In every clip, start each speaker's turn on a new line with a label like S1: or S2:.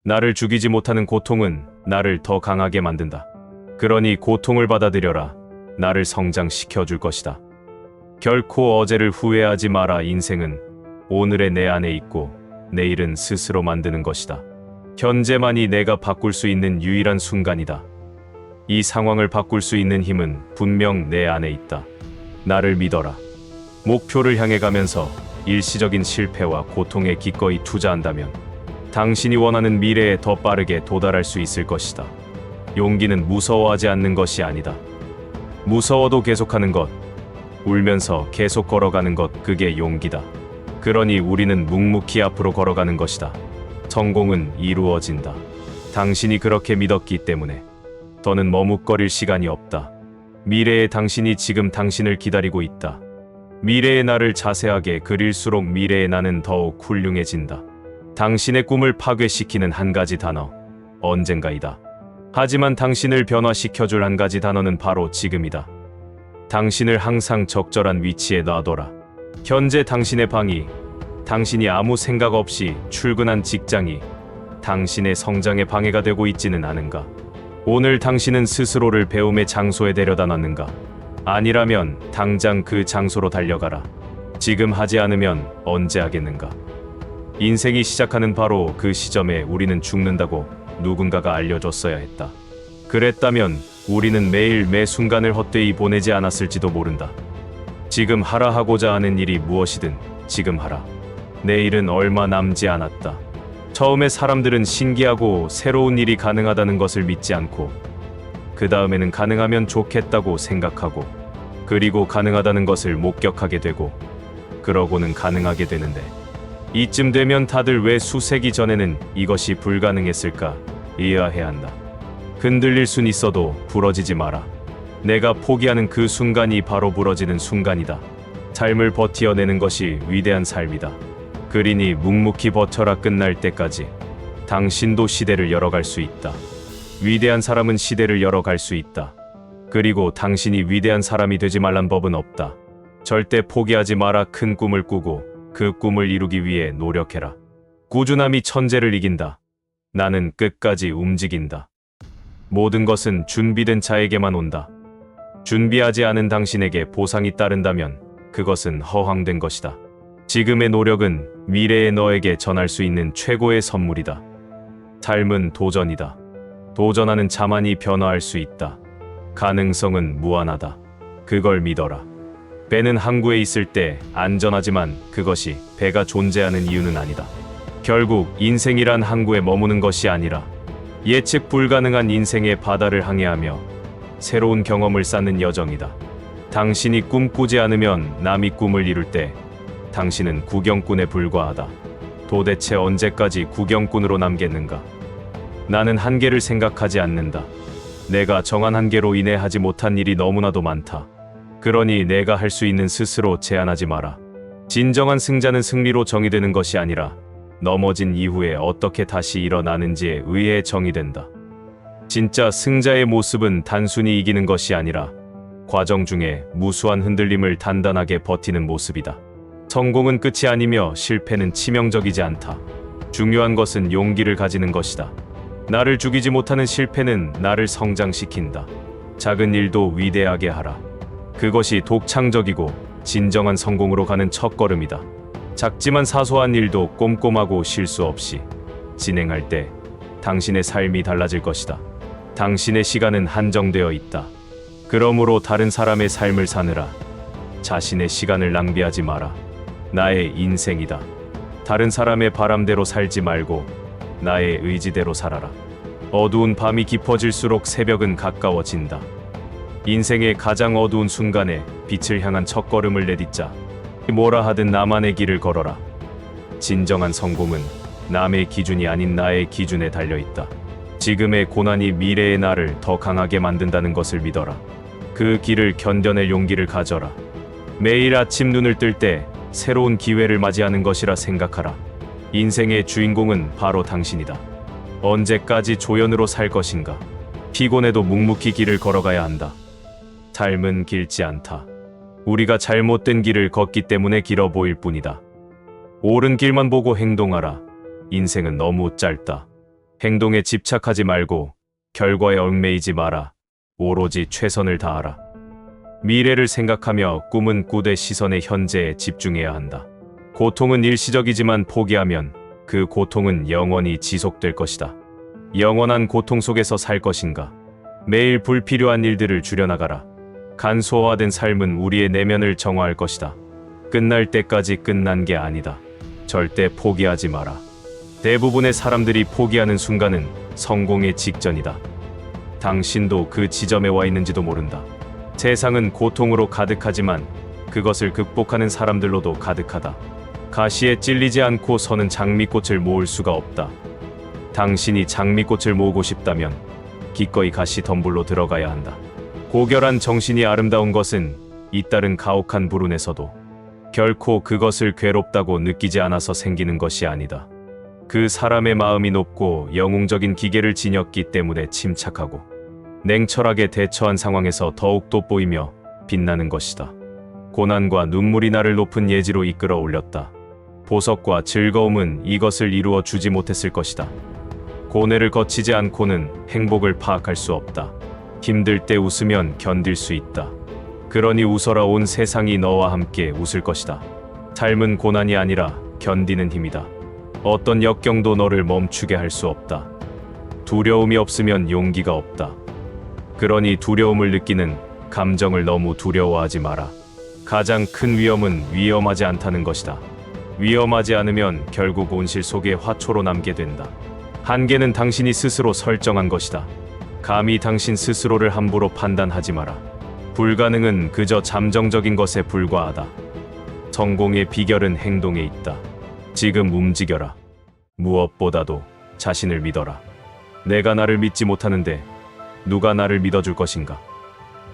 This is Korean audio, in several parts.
S1: 나를 죽이지 못하는 고통은 나를 더 강하게 만든다. 그러니 고통을 받아들여라. 나를 성장시켜 줄 것이다. 결코 어제를 후회하지 마라. 인생은 오늘의 내 안에 있고 내일은 스스로 만드는 것이다. 현재만이 내가 바꿀 수 있는 유일한 순간이다. 이 상황을 바꿀 수 있는 힘은 분명 내 안에 있다. 나를 믿어라. 목표를 향해 가면서 일시적인 실패와 고통에 기꺼이 투자한다면 당신이 원하는 미래에 더 빠르게 도달할 수 있을 것이다. 용기는 무서워하지 않는 것이 아니다. 무서워도 계속하는 것, 울면서 계속 걸어가는 것, 그게 용기다. 그러니 우리는 묵묵히 앞으로 걸어가는 것이다. 성공은 이루어진다. 당신이 그렇게 믿었기 때문에 더는 머뭇거릴 시간이 없다. 미래의 당신이 지금 당신을 기다리고 있다. 미래의 나를 자세하게 그릴수록 미래의 나는 더욱 훌륭해진다. 당신의 꿈을 파괴시키는 한 가지 단어, 언젠가이다. 하지만 당신을 변화시켜줄 한 가지 단어는 바로 지금이다. 당신을 항상 적절한 위치에 놔둬라. 현재 당신의 방이, 당신이 아무 생각 없이 출근한 직장이 당신의 성장에 방해가 되고 있지는 않은가? 오늘 당신은 스스로를 배움의 장소에 데려다 놨는가? 아니라면 당장 그 장소로 달려가라. 지금 하지 않으면 언제 하겠는가? 인생이 시작하는 바로 그 시점에 우리는 죽는다고 누군가가 알려줬어야 했다. 그랬다면 우리는 매일 매 순간을 헛되이 보내지 않았을지도 모른다. 지금 하라 하고자 하는 일이 무엇이든 지금 하라. 내일은 얼마 남지 않았다. 처음에 사람들은 신기하고 새로운 일이 가능하다는 것을 믿지 않고 그 다음에는 가능하면 좋겠다고 생각하고 그리고 가능하다는 것을 목격하게 되고 그러고는 가능하게 되는데 이쯤 되면 다들 왜 수세기 전에는 이것이 불가능했을까 이해해야 한다. 흔들릴 순 있어도 부러지지 마라. 내가 포기하는 그 순간이 바로 부러지는 순간이다. 삶을 버티어내는 것이 위대한 삶이다. 그리니 묵묵히 버텨라. 끝날 때까지 당신도 시대를 열어갈 수 있다. 위대한 사람은 시대를 열어갈 수 있다. 그리고 당신이 위대한 사람이 되지 말란 법은 없다. 절대 포기하지 마라. 큰 꿈을 꾸고 그 꿈을 이루기 위해 노력해라. 꾸준함이 천재를 이긴다. 나는 끝까지 움직인다. 모든 것은 준비된 자에게만 온다. 준비하지 않은 당신에게 보상이 따른다면 그것은 허황된 것이다. 지금의 노력은 미래의 너에게 전할 수 있는 최고의 선물이다. 삶은 도전이다. 도전하는 자만이 변화할 수 있다. 가능성은 무한하다. 그걸 믿어라. 배는 항구에 있을 때 안전하지만 그것이 배가 존재하는 이유는 아니다. 결국 인생이란 항구에 머무는 것이 아니라 예측 불가능한 인생의 바다를 항해하며 새로운 경험을 쌓는 여정이다. 당신이 꿈꾸지 않으면 남이 꿈을 이룰 때 당신은 구경꾼에 불과하다. 도대체 언제까지 구경꾼으로 남겠는가? 나는 한계를 생각하지 않는다. 내가 정한 한계로 인해 하지 못한 일이 너무나도 많다. 그러니 내가 할 수 있는 스스로 제한하지 마라. 진정한 승자는 승리로 정의되는 것이 아니라 넘어진 이후에 어떻게 다시 일어나는지에 의해 정의된다. 진짜 승자의 모습은 단순히 이기는 것이 아니라 과정 중에 무수한 흔들림을 단단하게 버티는 모습이다. 성공은 끝이 아니며 실패는 치명적이지 않다. 중요한 것은 용기를 가지는 것이다. 나를 죽이지 못하는 실패는 나를 성장시킨다. 작은 일도 위대하게 하라. 그것이 독창적이고 진정한 성공으로 가는 첫걸음이다. 작지만 사소한 일도 꼼꼼하고 실수 없이 진행할 때 당신의 삶이 달라질 것이다. 당신의 시간은 한정되어 있다. 그러므로 다른 사람의 삶을 사느라 자신의 시간을 낭비하지 마라. 나의 인생이다. 다른 사람의 바람대로 살지 말고 나의 의지대로 살아라. 어두운 밤이 깊어질수록 새벽은 가까워진다. 인생의 가장 어두운 순간에 빛을 향한 첫걸음을 내딛자. 뭐라 하든 나만의 길을 걸어라. 진정한 성공은 남의 기준이 아닌 나의 기준에 달려있다. 지금의 고난이 미래의 나를 더 강하게 만든다는 것을 믿어라. 그 길을 견뎌낼 용기를 가져라. 매일 아침 눈을 뜰 때 새로운 기회를 맞이하는 것이라 생각하라. 인생의 주인공은 바로 당신이다. 언제까지 조연으로 살 것인가? 피곤해도 묵묵히 길을 걸어가야 한다. 삶은 길지 않다. 우리가 잘못된 길을 걷기 때문에 길어 보일 뿐이다. 옳은 길만 보고 행동하라. 인생은 너무 짧다. 행동에 집착하지 말고 결과에 얽매이지 마라. 오로지 최선을 다하라. 미래를 생각하며 꿈은 꾸되 시선의 현재에 집중해야 한다. 고통은 일시적이지만 포기하면 그 고통은 영원히 지속될 것이다. 영원한 고통 속에서 살 것인가? 매일 불필요한 일들을 줄여나가라. 간소화된 삶은 우리의 내면을 정화할 것이다. 끝날 때까지 끝난 게 아니다. 절대 포기하지 마라. 대부분의 사람들이 포기하는 순간은 성공의 직전이다. 당신도 그 지점에 와 있는지도 모른다. 세상은 고통으로 가득하지만 그것을 극복하는 사람들로도 가득하다. 가시에 찔리지 않고 서는 장미꽃을 모을 수가 없다. 당신이 장미꽃을 모으고 싶다면 기꺼이 가시 덤불로 들어가야 한다. 고결한 정신이 아름다운 것은 잇따른 가혹한 불운에서도 결코 그것을 괴롭다고 느끼지 않아서 생기는 것이 아니다. 그 사람의 마음이 높고 영웅적인 기계를 지녔기 때문에 침착하고 냉철하게 대처한 상황에서 더욱 돋보이며 빛나는 것이다. 고난과 눈물이 나를 높은 예지로 이끌어 올렸다. 보석과 즐거움은 이것을 이루어 주지 못했을 것이다. 고뇌를 거치지 않고는 행복을 파악할 수 없다. 힘들 때 웃으면 견딜 수 있다. 그러니 웃어라. 온 세상이 너와 함께 웃을 것이다. 삶은 고난이 아니라 견디는 힘이다. 어떤 역경도 너를 멈추게 할 수 없다. 두려움이 없으면 용기가 없다. 그러니 두려움을 느끼는 감정을 너무 두려워하지 마라. 가장 큰 위험은 위험하지 않다는 것이다. 위험하지 않으면 결국 온실 속에 화초로 남게 된다. 한계는 당신이 스스로 설정한 것이다. 감히 당신 스스로를 함부로 판단하지 마라. 불가능은 그저 잠정적인 것에 불과하다. 성공의 비결은 행동에 있다. 지금 움직여라. 무엇보다도 자신을 믿어라. 내가 나를 믿지 못하는데 누가 나를 믿어줄 것인가?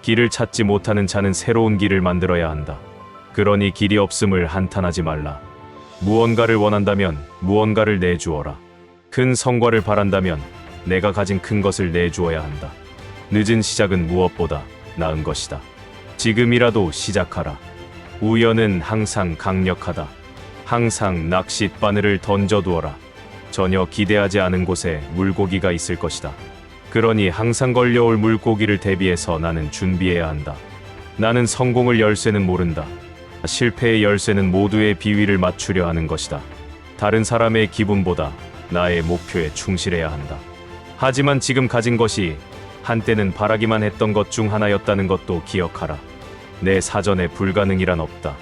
S1: 길을 찾지 못하는 자는 새로운 길을 만들어야 한다. 그러니 길이 없음을 한탄하지 말라. 무언가를 원한다면 무언가를 내주어라. 큰 성과를 바란다면 내가 가진 큰 것을 내주어야 한다. 늦은 시작은 무엇보다 나은 것이다. 지금이라도 시작하라. 우연은 항상 강력하다. 항상 낚싯바늘을 던져두어라. 전혀 기대하지 않은 곳에 물고기가 있을 것이다. 그러니 항상 걸려올 물고기를 대비해서 나는 준비해야 한다. 나는 성공을 열쇠는 모른다. 실패의 열쇠는 모두의 비위를 맞추려 하는 것이다. 다른 사람의 기분보다 나의 목표에 충실해야 한다. 하지만 지금 가진 것이 한때는 바라기만 했던 것 중 하나였다는 것도 기억하라. 내 사전에 불가능이란 없다.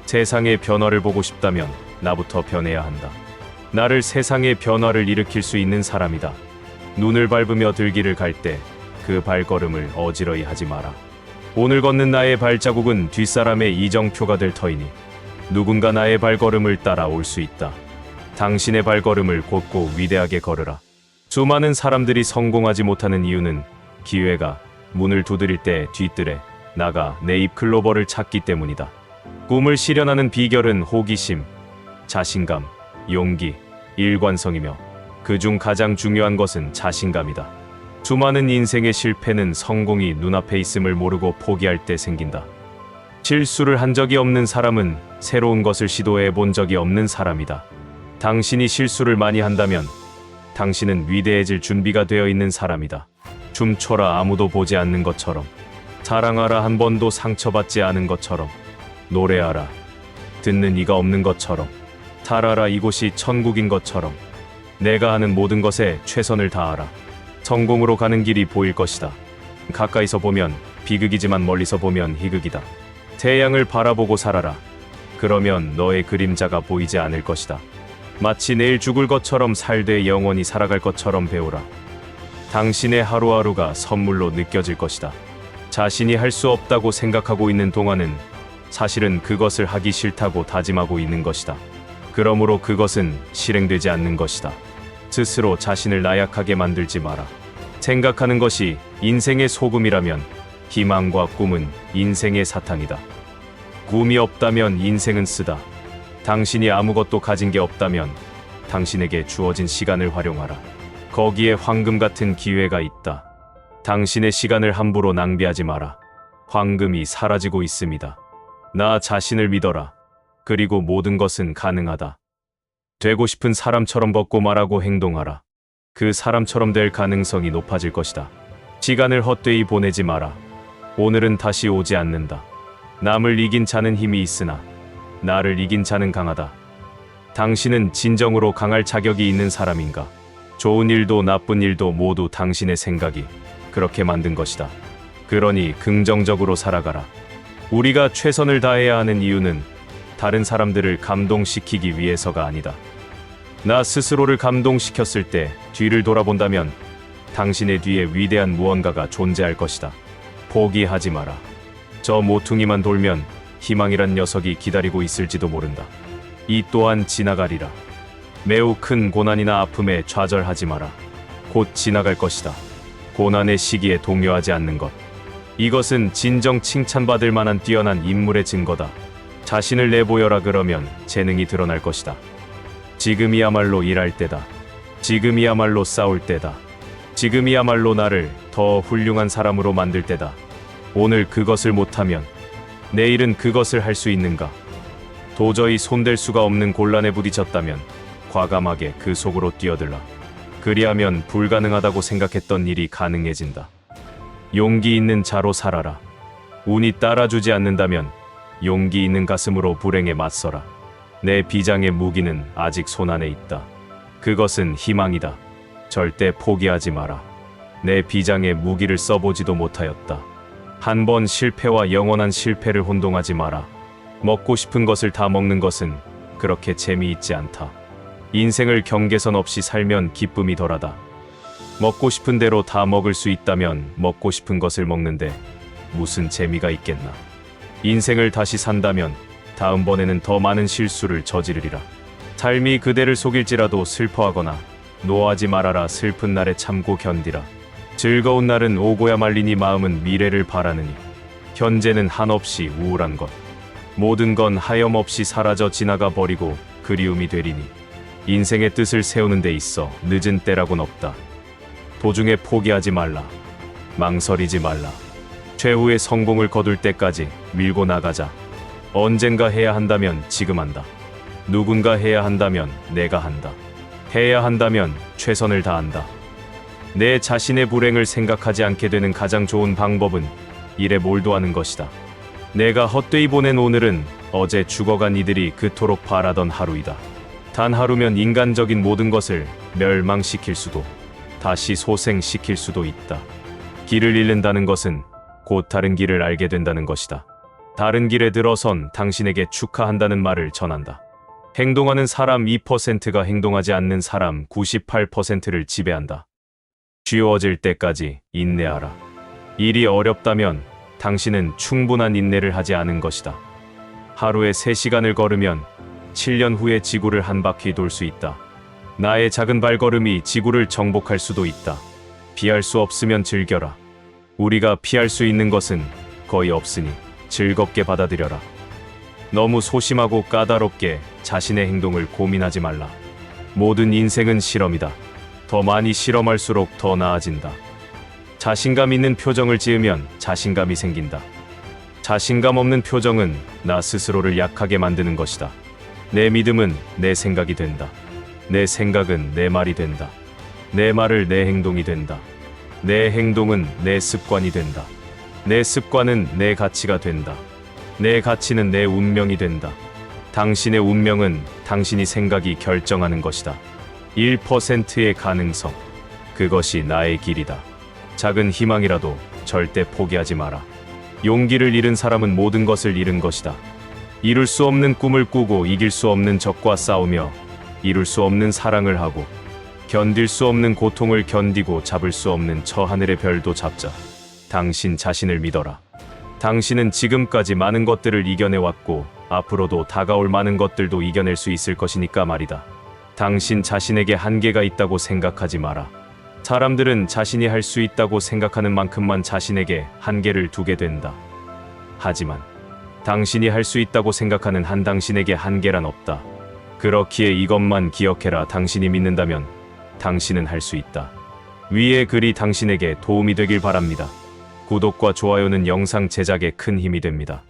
S1: 세상의 변화를 보고 싶다면 나부터 변해야 한다. 나를 세상의 변화를 일으킬 수 있는 사람이다. 눈을 밟으며 들길을 갈 때 그 발걸음을 어지러이 하지 마라. 오늘 걷는 나의 발자국은 뒷사람의 이정표가 될 터이니 누군가 나의 발걸음을 따라 올 수 있다. 당신의 발걸음을 곧고 위대하게 걸으라. 수많은 사람들이 성공하지 못하는 이유는 기회가 문을 두드릴 때 뒤뜰에 나가 네잎 클로버를 찾기 때문이다. 꿈을 실현하는 비결은 호기심, 자신감, 용기, 일관성이며 그중 가장 중요한 것은 자신감이다. 수많은 인생의 실패는 성공이 눈앞에 있음을 모르고 포기할 때 생긴다. 실수를 한 적이 없는 사람은 새로운 것을 시도해 본 적이 없는 사람이다. 당신이 실수를 많이 한다면 당신은 위대해질 준비가 되어 있는 사람이다. 춤춰라. 아무도 보지 않는 것처럼. 사랑하라. 한 번도 상처받지 않은 것처럼. 노래하라. 듣는 이가 없는 것처럼. 살아라. 이곳이 천국인 것처럼. 내가 하는 모든 것에 최선을 다하라. 성공으로 가는 길이 보일 것이다. 가까이서 보면 비극이지만 멀리서 보면 희극이다. 태양을 바라보고 살아라. 그러면 너의 그림자가 보이지 않을 것이다. 마치 내일 죽을 것처럼 살되 영원히 살아갈 것처럼 배우라. 당신의 하루하루가 선물로 느껴질 것이다. 자신이 할 수 없다고 생각하고 있는 동안은 사실은 그것을 하기 싫다고 다짐하고 있는 것이다. 그러므로 그것은 실행되지 않는 것이다. 스스로 자신을 나약하게 만들지 마라. 생각하는 것이 인생의 소금이라면 희망과 꿈은 인생의 사탕이다. 꿈이 없다면 인생은 쓰다. 당신이 아무것도 가진 게 없다면 당신에게 주어진 시간을 활용하라. 거기에 황금 같은 기회가 있다. 당신의 시간을 함부로 낭비하지 마라. 황금이 사라지고 있습니다. 나 자신을 믿어라. 그리고 모든 것은 가능하다. 되고 싶은 사람처럼 걷고 말하고 행동하라. 그 사람처럼 될 가능성이 높아질 것이다. 시간을 헛되이 보내지 마라. 오늘은 다시 오지 않는다. 남을 이긴 자는 힘이 있으나 나를 이긴 자는 강하다. 당신은 진정으로 강할 자격이 있는 사람인가? 좋은 일도 나쁜 일도 모두 당신의 생각이 그렇게 만든 것이다. 그러니 긍정적으로 살아가라. 우리가 최선을 다해야 하는 이유는 다른 사람들을 감동시키기 위해서가 아니다. 나 스스로를 감동시켰을 때 뒤를 돌아본다면 당신의 뒤에 위대한 무언가가 존재할 것이다. 포기하지 마라. 저 모퉁이만 돌면 희망이란 녀석이 기다리고 있을지도 모른다. 이 또한 지나가리라. 매우 큰 고난이나 아픔에 좌절하지 마라. 곧 지나갈 것이다. 고난의 시기에 동요하지 않는 것. 이것은 진정 칭찬받을 만한 뛰어난 인물의 증거다. 자신을 내보여라. 그러면 재능이 드러날 것이다. 지금이야말로 일할 때다. 지금이야말로 싸울 때다. 지금이야말로 나를 더 훌륭한 사람으로 만들 때다. 오늘 그것을 못하면 내일은 그것을 할 수 있는가? 도저히 손댈 수가 없는 곤란에 부딪혔다면 과감하게 그 속으로 뛰어들라. 그리하면 불가능하다고 생각했던 일이 가능해진다. 용기 있는 자로 살아라. 운이 따라주지 않는다면 용기 있는 가슴으로 불행에 맞서라. 내 비장의 무기는 아직 손안에 있다. 그것은 희망이다. 절대 포기하지 마라. 내 비장의 무기를 써보지도 못하였다. 한 번 실패와 영원한 실패를 혼동하지 마라. 먹고 싶은 것을 다 먹는 것은 그렇게 재미있지 않다. 인생을 경계선 없이 살면 기쁨이 덜하다. 먹고 싶은 대로 다 먹을 수 있다면 먹고 싶은 것을 먹는데 무슨 재미가 있겠나. 인생을 다시 산다면 다음번에는 더 많은 실수를 저지르리라. 삶이 그대를 속일지라도 슬퍼하거나 노하지 말아라. 슬픈 날에 참고 견디라. 즐거운 날은 오고야 말리니 마음은 미래를 바라느니 현재는 한없이 우울한 것. 모든 건 하염없이 사라져 지나가 버리고 그리움이 되리니 인생의 뜻을 세우는 데 있어 늦은 때라곤 없다. 도중에 포기하지 말라. 망설이지 말라. 최후의 성공을 거둘 때까지 밀고 나가자. 언젠가 해야 한다면 지금 한다. 누군가 해야 한다면 내가 한다. 해야 한다면 최선을 다한다. 내 자신의 불행을 생각하지 않게 되는 가장 좋은 방법은 일에 몰두하는 것이다. 내가 헛되이 보낸 오늘은 어제 죽어간 이들이 그토록 바라던 하루이다. 단 하루면 인간적인 모든 것을 멸망시킬 수도 다시 소생시킬 수도 있다. 길을 잃는다는 것은 곧 다른 길을 알게 된다는 것이다. 다른 길에 들어선 당신에게 축하한다는 말을 전한다. 행동하는 사람 2%가 행동하지 않는 사람 98%를 지배한다. 쉬워질 때까지 인내하라. 일이 어렵다면 당신은 충분한 인내를 하지 않은 것이다. 하루에 3시간을 걸으면 7년 후에 지구를 한 바퀴 돌 수 있다. 나의 작은 발걸음이 지구를 정복할 수도 있다. 피할 수 없으면 즐겨라. 우리가 피할 수 있는 것은 거의 없으니 즐겁게 받아들여라. 너무 소심하고 까다롭게 자신의 행동을 고민하지 말라. 모든 인생은 실험이다. 더 많이 실험할수록 더 나아진다. 자신감 있는 표정을 지으면 자신감이 생긴다. 자신감 없는 표정은 나 스스로를 약하게 만드는 것이다. 내 믿음은 내 생각이 된다. 내 생각은 내 말이 된다. 내 말을 내 행동이 된다. 내 행동은 내 습관이 된다. 내 습관은 내 가치가 된다. 내 가치는 내 운명이 된다. 당신의 운명은 당신이 생각이 결정하는 것이다. 1%의 가능성, 그것이 나의 길이다. 작은 희망이라도 절대 포기하지 마라. 용기를 잃은 사람은 모든 것을 잃은 것이다. 이룰 수 없는 꿈을 꾸고 이길 수 없는 적과 싸우며 이룰 수 없는 사랑을 하고 견딜 수 없는 고통을 견디고 잡을 수 없는 저 하늘의 별도 잡자. 당신 자신을 믿어라. 당신은 지금까지 많은 것들을 이겨내왔고 앞으로도 다가올 많은 것들도 이겨낼 수 있을 것이니까 말이다. 당신 자신에게 한계가 있다고 생각하지 마라. 사람들은 자신이 할 수 있다고 생각하는 만큼만 자신에게 한계를 두게 된다. 하지만 당신이 할 수 있다고 생각하는 한 당신에게 한계란 없다. 그렇기에 이것만 기억해라. 당신이 믿는다면 당신은 할 수 있다. 위의 글이 당신에게 도움이 되길 바랍니다. 구독과 좋아요는 영상 제작에 큰 힘이 됩니다.